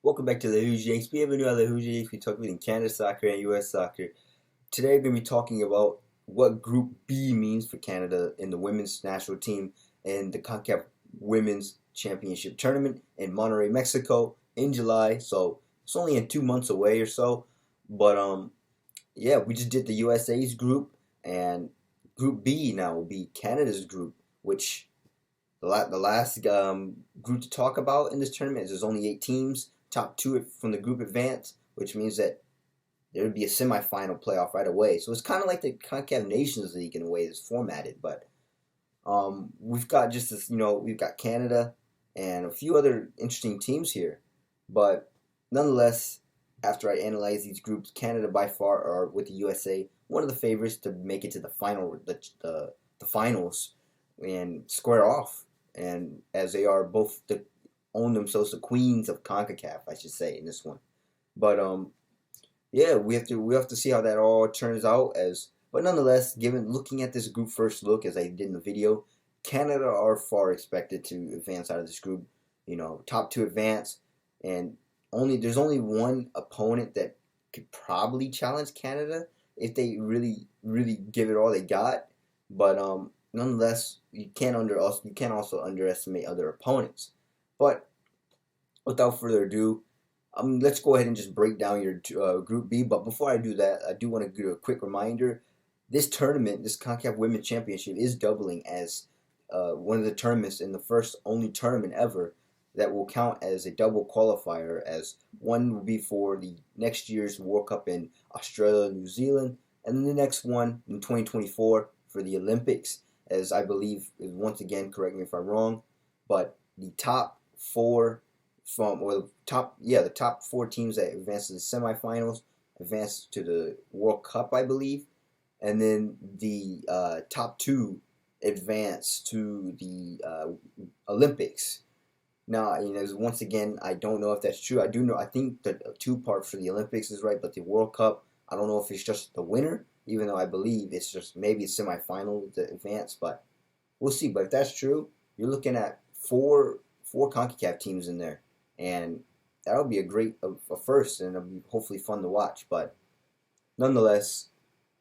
Welcome back to the Who's Yanks. Bienvenue à la Who's Yanks. We talk about Canada soccer and U.S. soccer. Today we're going to be talking about what Group B means for Canada in the women's national team and the CONCACAF Women's Championship Tournament in Monterrey, Mexico in July. So it's only in 2 months away or so. But yeah, we just did the USA's group, and Group B now will be Canada's group, which the last group to talk about in this tournament is there's only 8 teams. Top 2 from the group advance, which means that there would be a semifinal playoff right away. So it's kind of like the CONCACAF Nations League in a way it's formatted. But we've got just this, we've got Canada and a few other interesting teams here. But nonetheless, after I analyze these groups, Canada by far are, with the USA, one of the favorites to make it to the final, the finals, and square off. And as they are both own themselves the queens of CONCACAF, I should say, in this one. But yeah, we have to see how that all turns out. But nonetheless, looking at this group first look, as I did in the video, Canada are far expected to advance out of this group. Top 2 advance, and there's only one opponent that could probably challenge Canada if they really give it all they got. But nonetheless, you can't also underestimate other opponents. But without further ado, let's go ahead and just break down your Group B. But before I do that, I do want to give a quick reminder. This tournament, this CONCACAF Women's Championship, is doubling as one of the tournaments in the first only tournament ever that will count as a double qualifier, as one will be for the next year's World Cup in Australia and New Zealand, and then the next one in 2024 for the Olympics, as I believe, once again, correct me if I'm wrong, but the top 4 the top 4 teams that advance to the semifinals advance to the World Cup, I believe, and then the top 2 advance to the Olympics. Now, once again, I don't know if that's true. I do know. I think the 2 part for the Olympics is right, but the World Cup, I don't know if it's just the winner, even though I believe it's just maybe a semifinal to advance. But we'll see. But if that's true, you're looking at four CONCACAF teams in there, and that'll be a first, and it'll be hopefully fun to watch. But nonetheless,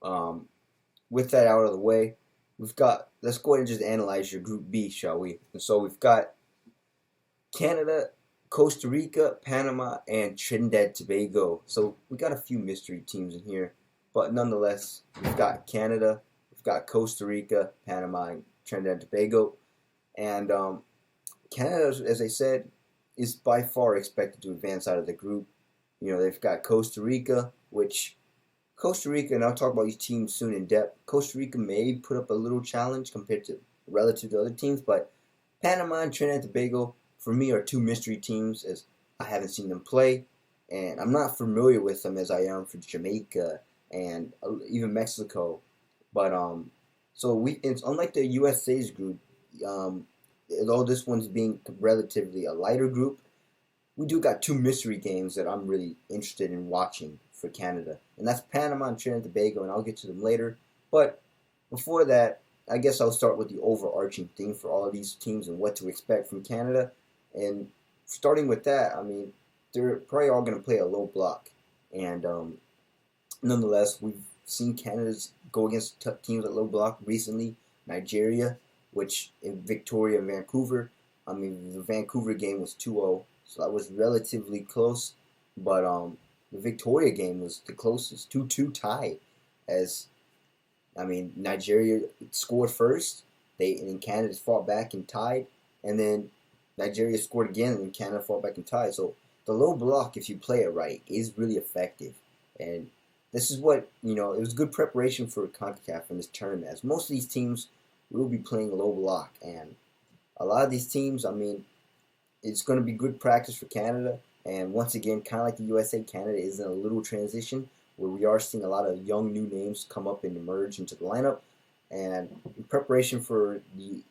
with that out of the way, let's go ahead and just analyze your Group B, shall we? And so we've got Canada, Costa Rica, Panama, and Trinidad Tobago. So we got a few mystery teams in here, but nonetheless, we've got Canada, we've got Costa Rica, Panama, and Trinidad Tobago, and Canada, as I said, is by far expected to advance out of the group. They've got Costa Rica, and I'll talk about these teams soon in depth. Costa Rica may put up a little challenge relative to other teams, but Panama and Trinidad and Tobago, for me, are 2 mystery teams, as I haven't seen them play, and I'm not familiar with them as I am for Jamaica and even Mexico. But it's unlike the USA's group. Although this one's being relatively a lighter group, we do got 2 mystery games that I'm really interested in watching for Canada. And that's Panama and Trinidad and Tobago, and I'll get to them later. But before that, I guess I'll start with the overarching thing for all of these teams and what to expect from Canada. And starting with that, they're probably all going to play a low block. And nonetheless, we've seen Canada go against teams at low block recently. Nigeria, which in Victoria and Vancouver, the Vancouver game was 2-0, so that was relatively close. But the Victoria game was the closest, 2-2 tie, as Nigeria scored first, and Canada fought back and tied, and then Nigeria scored again, and Canada fought back and tied. So the low block, if you play it right, is really effective, and this is what it was good preparation for CONCACAF in this tournament, as most of these teams will be playing low block, and a lot of these teams, it's going to be good practice for Canada. And once again, kind of like the USA, Canada is in a little transition where we are seeing a lot of young new names come up and emerge into the lineup, and in preparation for the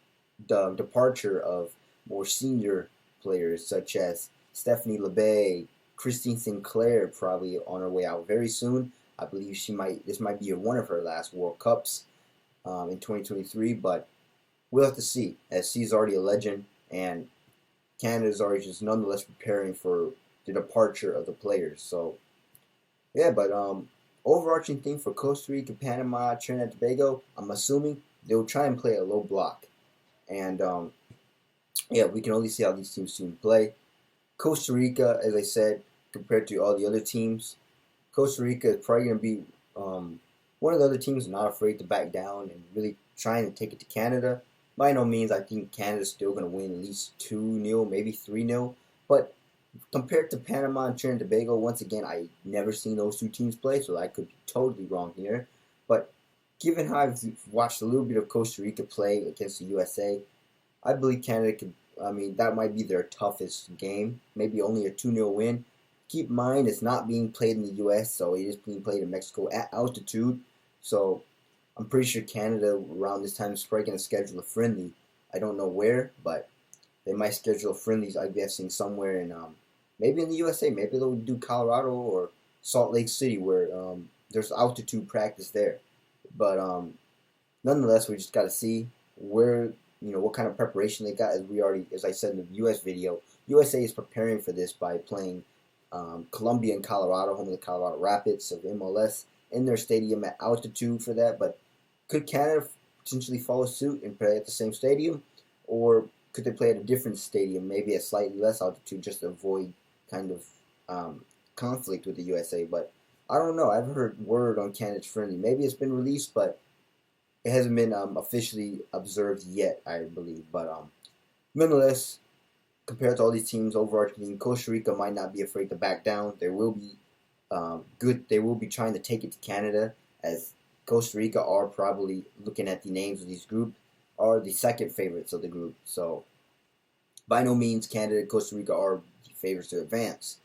departure of more senior players such as Stephanie LeBay, Christine Sinclair, probably on her way out very soon. I believe this might be one of her last World Cups in 2023, but we'll have to see, as she's already a legend, and Canada's already just nonetheless preparing for the departure of the players. So yeah, but overarching thing for Costa Rica, Panama, Trinidad and Tobago, I'm assuming they'll try and play a low block, and yeah, we can only see how these teams soon play. Costa Rica, as I said, compared to all the other teams, Costa Rica is probably going to be one of the other teams not afraid to back down and really trying to take it to Canada. By no means, I think Canada's still going to win at least 2-0, maybe 3-0. But compared to Panama and Trinidad and Tobago, once again, I never seen those two teams play, so I could be totally wrong here. But given how I've watched a little bit of Costa Rica play against the USA, I believe Canada could. I mean, that might be their toughest game. Maybe only a 2-0 win. Keep in mind, it's not being played in the U.S., so it is being played in Mexico at altitude. So I'm pretty sure Canada around this time is probably going to schedule a friendly. I don't know where, but they might schedule friendlies, I'm guessing, somewhere in maybe in the USA. Maybe they'll do Colorado or Salt Lake City where there's altitude practice there. But nonetheless, we just got to see where what kind of preparation they got. As I said in the U.S. video, USA is preparing for this by playing Columbia and Colorado, home of the Colorado Rapids of MLS, in their stadium at altitude for that. But could Canada potentially follow suit and play at the same stadium, or could they play at a different stadium, maybe at slightly less altitude, just to avoid kind of conflict with the USA? But I don't know. I've heard word on Canada's friendly. Maybe it's been released, but it hasn't been officially observed yet, I believe. But nonetheless, compared to all these teams, overarching, Costa Rica might not be afraid to back down. They will be good. They will be trying to take it to Canada, as Costa Rica are probably, looking at the names of these groups, are the second favorites of the group. So by no means Canada and Costa Rica are the favorites to advance.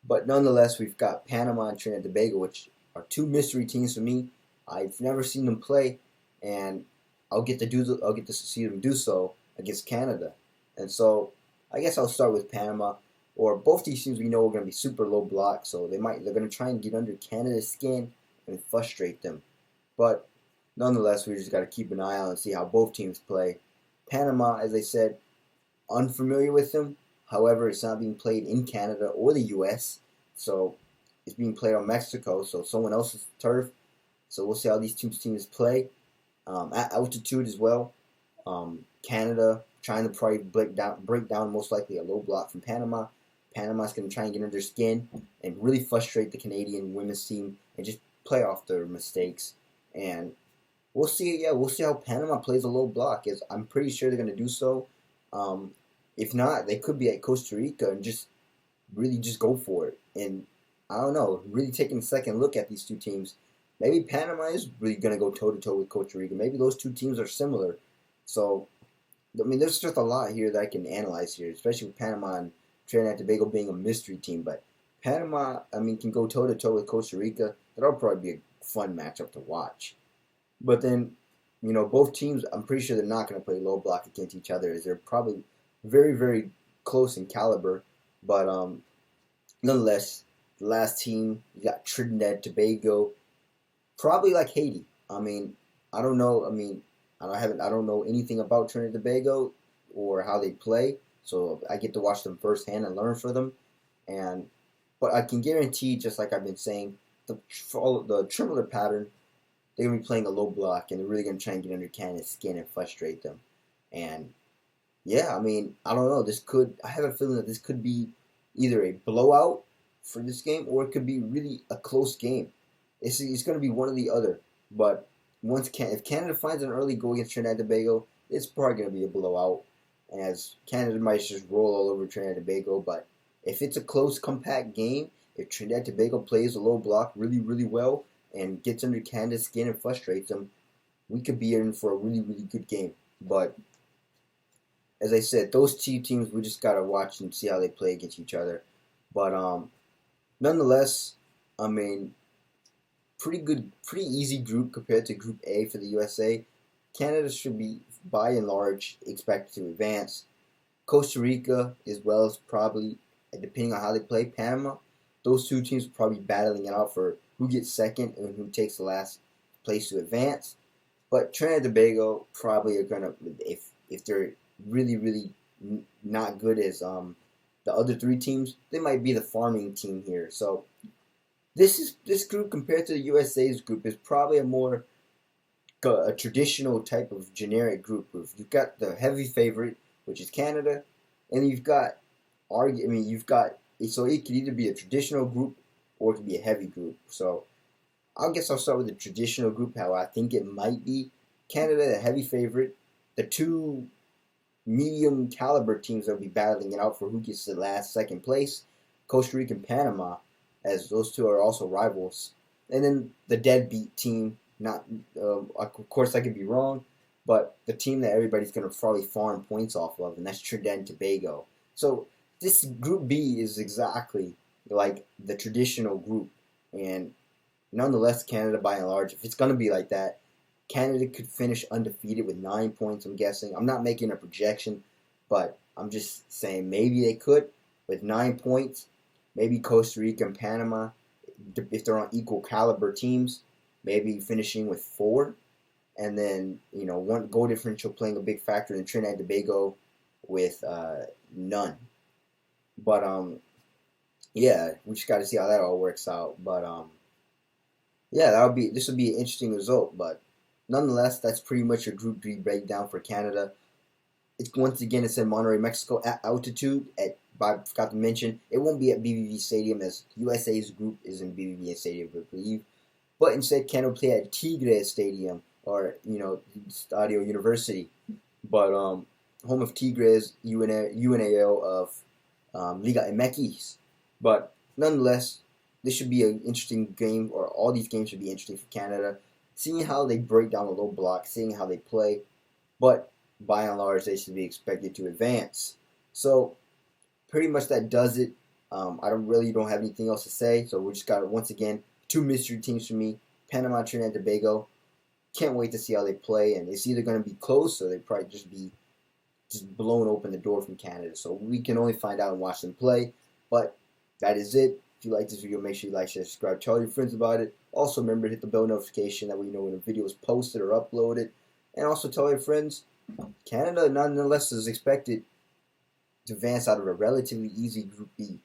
But nonetheless, we've got Panama and Trinidad and Tobago, which are two mystery teams for me. I've never seen them play, and I'll get to see them do so against Canada. And so I guess I'll start with Panama. Or both these teams we know are going to be super low block, so they're going to try and get under Canada's skin and frustrate them. But nonetheless, we just got to keep an eye out and see how both teams play. Panama, as I said, unfamiliar with them. However, it's not being played in Canada or the U.S., so it's being played on Mexico, so someone else's turf. So we'll see how these two teams play at altitude as well. Canada trying to probably break down most likely a low block from Panama. Panama's going to try and get under their skin and really frustrate the Canadian women's team and just play off their mistakes. And we'll see. Yeah, we'll see how Panama plays a low block. As I'm pretty sure they're going to do so. If not, they could be at Costa Rica and just really just go for it. And I don't know, really taking a second look at these two teams. Maybe Panama is really going to go toe-to-toe with Costa Rica. Maybe those two teams are similar. So, I mean, there's just a lot here that I can analyze here, especially with Panama and Trinidad and Tobago being a mystery team. But Panama, I mean, can go toe-to-toe with Costa Rica. That'll probably be a fun matchup to watch. But then, both teams, I'm pretty sure they're not going to play low block against each other, as they're probably very, very close in caliber. But nonetheless, the last team, you got Trinidad and Tobago, probably like Haiti. I mean, I don't know. I mean, I don't know anything about Trinidad and Tobago or how they play, so I get to watch them firsthand and learn from them. But I can guarantee, just like I've been saying, the Trimler pattern, they're gonna be playing a low block, and they're really gonna try and get under Canada's skin and frustrate them. And yeah, I mean, I don't know. I have a feeling that this could be either a blowout for this game, or it could be really a close game. It's going to be one or the other. But if Canada finds an early goal against Trinidad and Tobago, it's probably going to be a blowout, as Canada might just roll all over Trinidad and Tobago. But if it's a close, compact game, if Trinidad and Tobago plays a low block really, really well and gets under Canada's skin and frustrates them, we could be in for a really, really good game. But as I said, those two teams, we just got to watch and see how they play against each other. But nonetheless, I mean, pretty easy group compared to Group A for the USA. Canada should be, by and large, expected to advance. Costa Rica, as well as probably, depending on how they play, Panama. Those two teams are probably battling it out for who gets second and who takes the last place to advance. But Trinidad and Tobago probably are going to, if they're really, really not good as the other three teams, they might be the farming team here. So this group compared to the USA's group is probably a traditional type of generic group. You've got the heavy favorite, which is Canada, and so it could either be a traditional group or it could be a heavy group. So I guess I'll start with the traditional group, how I think it might be. Canada, the heavy favorite. The two medium caliber teams that will be battling it out for who gets the last second place, Costa Rica and Panama, as those two are also rivals. And then the deadbeat team, not of course I could be wrong, but the team that everybody's going to probably farm points off of, and that's Trinidad and Tobago. So this Group B is exactly like the traditional group, and nonetheless, Canada by and large, if it's going to be like that, Canada could finish undefeated with 9 points, I'm guessing. I'm not making a projection, but I'm just saying maybe they could with 9 points. Maybe Costa Rica and Panama, if they're on equal caliber teams, maybe finishing with 4. And then, one goal differential playing a big factor in Trinidad and Tobago with none. But, yeah, we just got to see how that all works out. But, yeah, this would be an interesting result. But nonetheless, that's pretty much your Group B breakdown for Canada. Once again, it's in Monterrey, Mexico, at altitude. I forgot to mention, it won't be at BBV Stadium, as USA's group is in BBV Stadium, I believe. But instead, Canada will play at Tigres Stadium, or Stadio University. But home of Tigres, UNAO of Liga MX. But nonetheless, this should be an interesting game, or all these games should be interesting for Canada. Seeing how they break down the low block, seeing how they play. But by and large, they should be expected to advance. So pretty much that does it. I don't have anything else to say. So we just got, once again, 2 mystery teams for me. Panama, Trinidad and Tobago. Can't wait to see how they play. And it's either going to be close or they probably just blown open the door from Canada. So we can only find out and watch them play. But that is it. If you like this video, make sure you like, share, subscribe, tell your friends about it. Also remember to hit the bell notification, that way you know when a video is posted or uploaded. And also tell your friends, Canada nonetheless is expected to advance out of a relatively easy Group B.